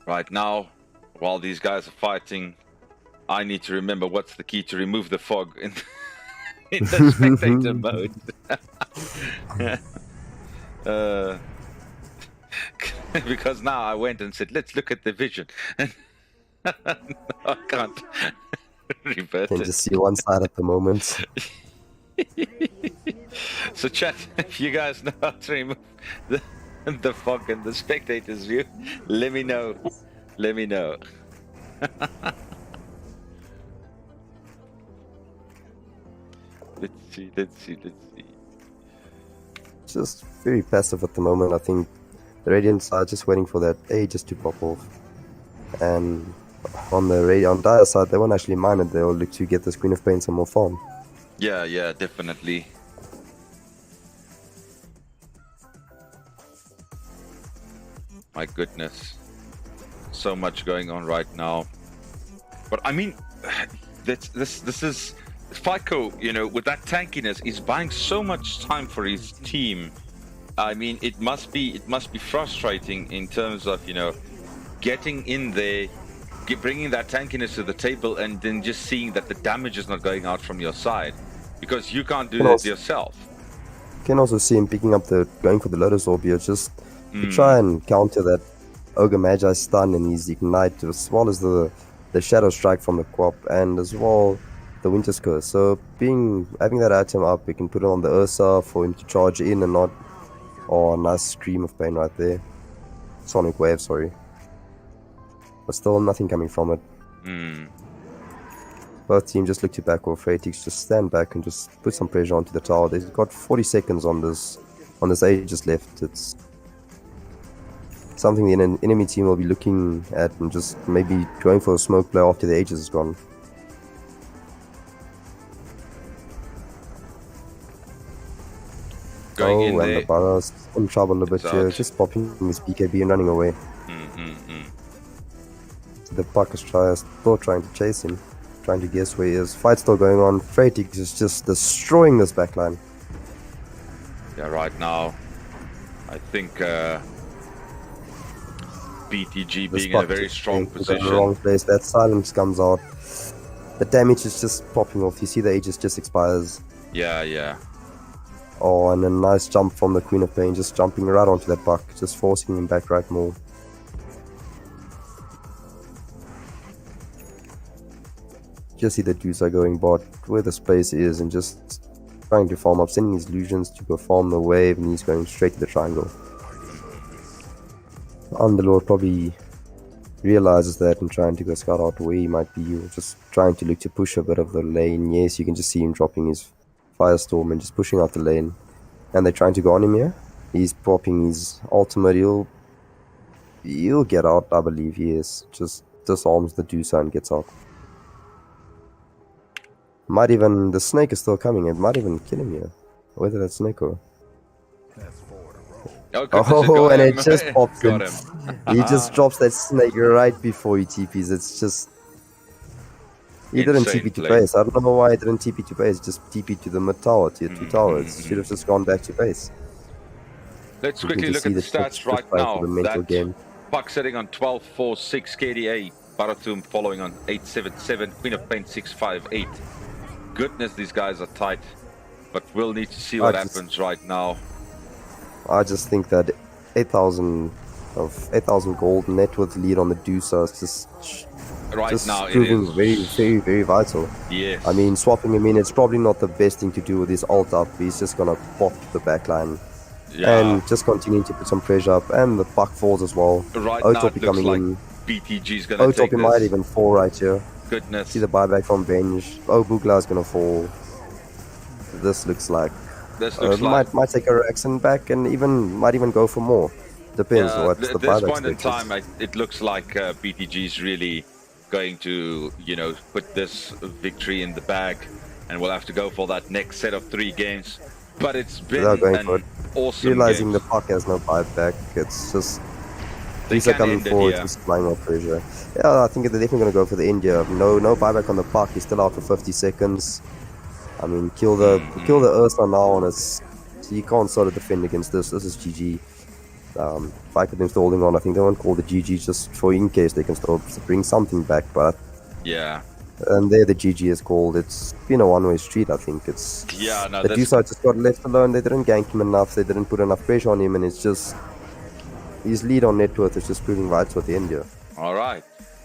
Right now, while these guys are fighting, I need to remember what's the key to remove the fog in, in the spectator mode. Because now I went and said, let's look at the vision. And no, I can't revert Can it. just see one side at the moment. So chat, if you guys know how to remove the fog in the spectator's view, let me know. Let me know. Let's see. Just very passive at the moment. I think the Radiants are just waiting for that Aegis to pop off. And on Dire side, they won't actually mind it. They'll look to get the Queen of Pain some more farm. Yeah, definitely. My goodness. So much going on right now. But I mean, this is Fico, you know, with that tankiness, is buying so much time for his team. I mean, it must be frustrating in terms of, you know, getting in there, bringing that tankiness to the table, and then just seeing that the damage is not going out from your side, because you can't do that yourself. can also see him picking up going for the Lotus Orb here, just to try and counter that Ogre Magi stun and his Ignite, as well as the Shadow Strike from the Quap, and as well the Winter's Curse. So having that item up, we can put it on the Ursa for him to charge in and not... Oh, nice Scream of Pain right there. Sonic Wave, sorry. But still nothing coming from it. Both teams just look to back off. Fratix just stand back and just put some pressure onto the tower. They've got 40 seconds on this Aegis left. It's something the enemy team will be looking at and just maybe going for a smoke play after the Aegis is gone. Going and the Barra's in trouble a bit here, just popping his BKB and running away. So the Puck is still trying to chase him, trying to guess where he is. Fight still going on. Fratix is just destroying this backline. Yeah, right now, I think BTG being in a very strong position. In the wrong place. That silence comes out. The damage is just popping off. You see the Aegis just expires. Yeah. Oh, and a nice jump from the Queen of Pain, just jumping right onto that Buck, just forcing him back right more. Just see the dudes are going bot where the space is and just trying to farm up, sending his illusions to perform the wave, and he's going straight to the triangle. Underlord probably realizes that and trying to go scout out where he might be, or just trying to look to push a bit of the lane. Yes, you can just see him dropping his Firestorm and just pushing out the lane. And they're trying to go on him here. He's popping his ultimate. He'll get out, I believe he is. Just disarms the Dusa and gets out. The snake is still coming. It might even kill him here. Whether that's snake or... Oh, and it just pops him. He Ah. just drops that snake right before he TPs. It's just... He didn't TP to base. I don't know why he didn't TP to base. Just TP to the mid tower, tier 2 towers. Should have just gone back to base. Let's quickly look at the stats right now. That game. Puck sitting on 12.46 KDA. Baratum following on 8.77. Queen of Pain 6.58. Goodness, these guys are tight. But we'll need to see what happens right now. I just think that 8,000 gold net worth lead on the Dusa is just now proving it is very vital. Yes. I mean, swapping him in, it's probably not the best thing to do with his ult up. He's just gonna pop the backline. Yeah. And just continuing to put some pressure up, and the Puck falls as well. Right Otop now it looks coming like in. BTG's gonna take this. Might even fall right here. Goodness. See the buyback from Benj. Oh, Bugla's gonna fall. This looks like... might take a Raxon back and might even go for more. Depends what's the buyback. At this point in time, it looks like BTG's really going to, put this victory in the bag, and we'll have to go for that next set of 3 games. But it's been an awesome Realizing game. the Puck has no buyback, it's just... These are coming forward, just applying more pressure. Yeah, I think they're definitely going to go for the end here. No buyback on the Puck, he's still out for 50 seconds. I mean, kill the Ursa now, and so you can't sort of defend against this. This is GG. Fight with them still holding on. I think they won't call the GG just for in case they can still bring something back, but... Yeah. And there the GG is called. It's been a one-way street, I think. The Dusa just got left alone. They didn't gank him enough. They didn't put enough pressure on him, and it's just... His lead on net worth is just proving vital at the end here. All right.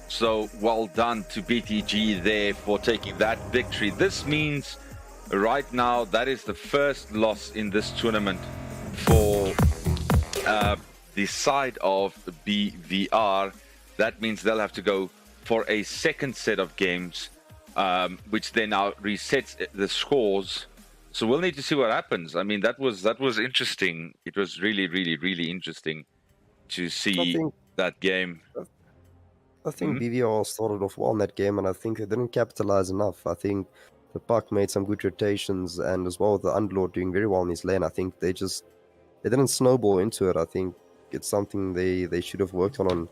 So, well done to BTG there for taking that victory. This means right now that is the first loss in this tournament for the side of BVR. That means they'll have to go for a second set of games, which then now resets the scores. So we'll need to see what happens. I mean, that was interesting. It was really, really, really interesting to see that game. I think BVR started off well in that game, and I think they didn't capitalize enough. I think the Puck made some good rotations, and as well with the Underlord doing very well in his lane, I think they didn't snowball into it. I think it's something they should have worked on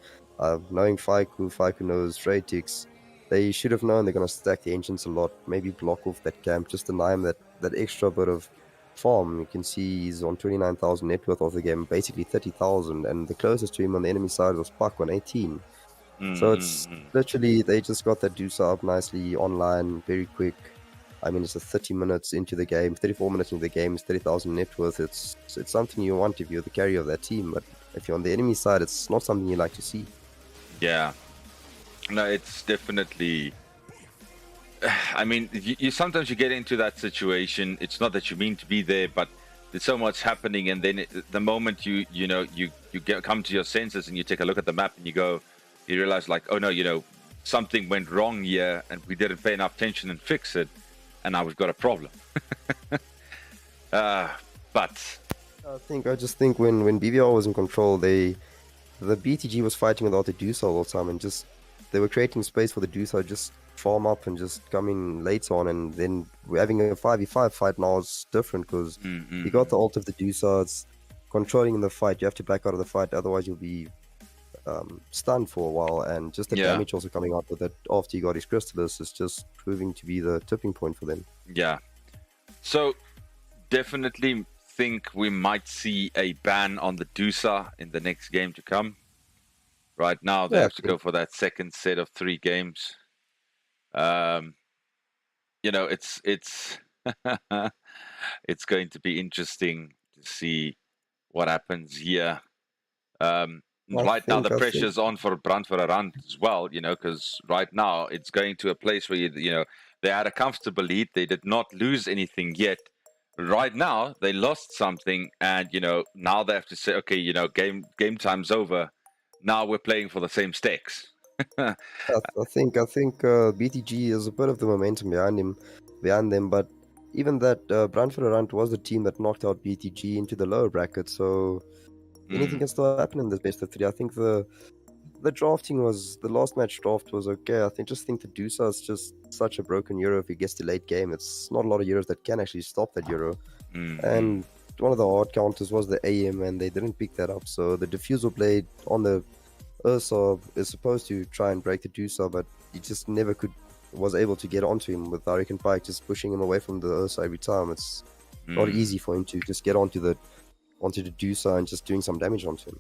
knowing Faiku knows Fratix. They should have known they're going to stack the engines a lot, maybe block off that camp, just deny him that extra bit of farm. You can see he's on 29,000 net worth of the game, basically 30,000, and the closest to him on the enemy side was Puck on 18. So it's literally, they just got that Dusa up nicely online, very quick. I mean, it's a 30 minutes into the game, 34 minutes into the game, it's 30,000 net worth. It's something you want if you're the carrier of that team, but if you're on the enemy side, it's not something you like to see. Yeah. No, it's definitely... I mean, you sometimes you get into that situation. It's not that you mean to be there, but there's so much happening, and then the moment you come to your senses and you take a look at the map and you realize like, oh no, something went wrong here, and we didn't pay enough attention and fix it, and now we've got a problem. But I just think when BVR was in control, the BTG was fighting without the Dusa all the time, and just they were creating space for the Dusa just farm up and just come in late on, and then we're having a 5v5 fight now is different because you got the ult of the Dusa, it's controlling the fight. You have to back out of the fight, otherwise you'll be stunned for a while, and just the damage also coming out with it after you got his Crystallis is just proving to be the tipping point for them. Yeah, so definitely think we might see a ban on the Dusa in the next game to come. Right now they have to go for that second set of 3 games. It's it's going to be interesting to see what happens here. Right now the pressure's on for Brandtvereniging as well, because right now it's going to a place where they had a comfortable lead. They did not lose anything yet. Right now they lost something, and now they have to say, okay, game time's over. Now we're playing for the same stakes. I think BTG is a bit of the momentum behind them, but even that Brandtvereniging was the team that knocked out BTG into the lower bracket, so anything can still happen in this best of 3. I think the drafting was, the last match draft was okay. I just think the Dusa is just such a broken Euro. If he gets to late game, it's not a lot of Euros that can actually stop that Euro. And one of the hard counters was the AM, and they didn't pick that up. So the Diffusal Blade on the Ursa is supposed to try and break the Dusa, but he just never was able to get onto him with Hurricane Pike just pushing him away from the Ursa every time. It's not easy for him to just get onto the Dusa and just doing some damage onto him.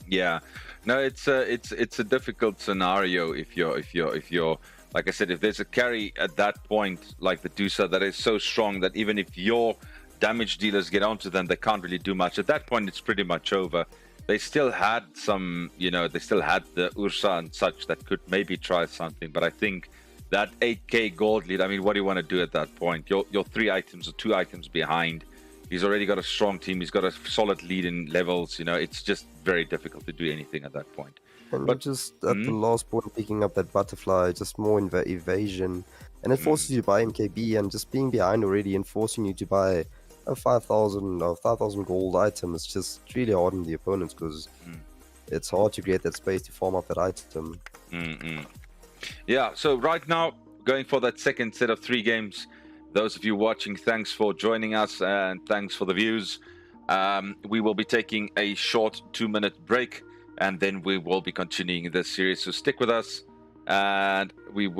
Yeah, no, it's a difficult scenario if you're like I said, if there's a carry at that point like the Dusa that is so strong that even if your damage dealers get onto them, they can't really do much. At that point, it's pretty much over. They still had some, they still had the Ursa and such that could maybe try something, but I think that 8k gold lead, I mean, what do you want to do at that point? You're 3 items or 2 items behind. He's already got a strong team. He's got a solid lead in levels. It's just very difficult to do anything at that point. But just at the last point, picking up that butterfly, just more evasion, and it forces you to buy MKB, and just being behind already and forcing you to buy a 5,000 or 5,000 gold item is just really hard on the opponents because it's hard to create that space to farm up that item. Yeah, so right now, going for that second set of 3 games. Those of you watching, thanks for joining us and thanks for the views. We will be taking a short 2-minute break, and then we will be continuing this series. So stick with us, and we will